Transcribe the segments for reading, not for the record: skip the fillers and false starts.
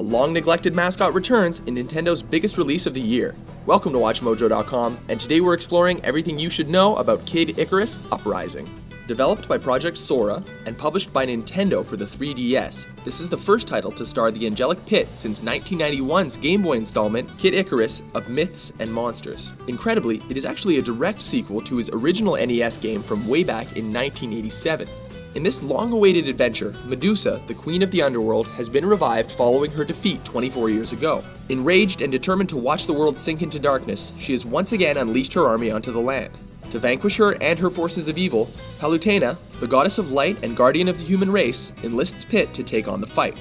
long-neglected mascot returns in Nintendo's biggest release of the year. Welcome to WatchMojo.com, and today we're exploring everything you should know about Kid Icarus Uprising. Developed by Project Sora and published by Nintendo for the 3DS, this is the first title to star the angelic Pit since 1991's Game Boy installment Kid Icarus of Myths and Monsters. Incredibly, it is actually a direct sequel to his original NES game from way back in 1987. In this long-awaited adventure, Medusa, the queen of the underworld, has been revived following her defeat 24 years ago. Enraged and determined to watch the world sink into darkness, she has once again unleashed her army onto the land. To vanquish her and her forces of evil, Palutena, the goddess of light and guardian of the human race, enlists Pit to take on the fight.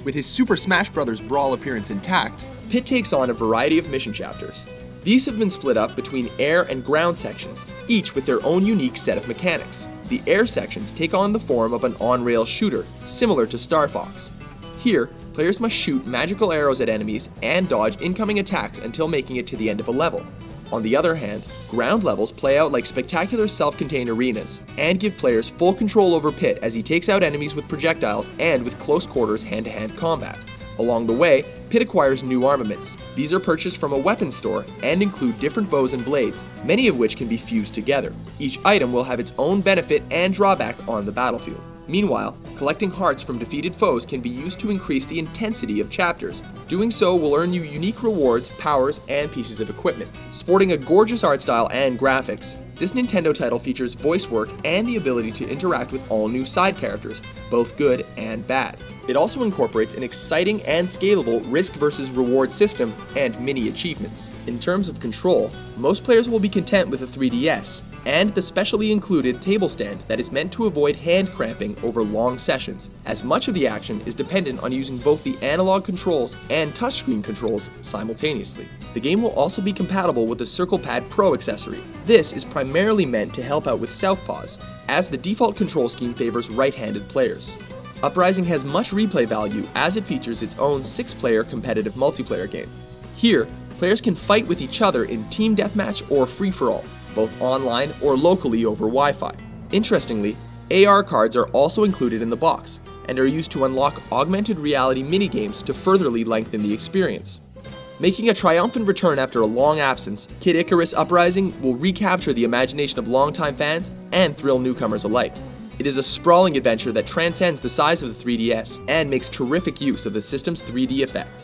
With his Super Smash Bros. Brawl appearance intact, Pit takes on a variety of mission chapters. These have been split up between air and ground sections, each with their own unique set of mechanics. The air sections take on the form of an on-rail shooter, similar to Star Fox. Here, players must shoot magical arrows at enemies and dodge incoming attacks until making it to the end of a level. On the other hand, ground levels play out like spectacular self-contained arenas, and give players full control over Pit as he takes out enemies with projectiles and with close quarters hand-to-hand combat. Along the way, Pit acquires new armaments. These are purchased from a weapons store and include different bows and blades, many of which can be fused together. Each item will have its own benefit and drawback on the battlefield. Meanwhile, collecting hearts from defeated foes can be used to increase the intensity of chapters. Doing so will earn you unique rewards, powers, and pieces of equipment. Sporting a gorgeous art style and graphics, this Nintendo title features voice work and the ability to interact with all new side characters, both good and bad. It also incorporates an exciting and scalable risk versus reward system and mini achievements. In terms of control, most players will be content with a 3DS, and the specially included table stand that is meant to avoid hand cramping over long sessions, as much of the action is dependent on using both the analog controls and touchscreen controls simultaneously. The game will also be compatible with the Circle Pad Pro accessory. This is primarily meant to help out with southpaws, as the default control scheme favors right-handed players. Uprising has much replay value as it features its own 6-player competitive multiplayer game. Here, players can fight with each other in team deathmatch or free-for-all, both online or locally over Wi-Fi. Interestingly, AR cards are also included in the box and are used to unlock augmented reality minigames to furtherly lengthen the experience. Making a triumphant return after a long absence, Kid Icarus Uprising will recapture the imagination of longtime fans and thrill newcomers alike. It is a sprawling adventure that transcends the size of the 3DS and makes terrific use of the system's 3D effect.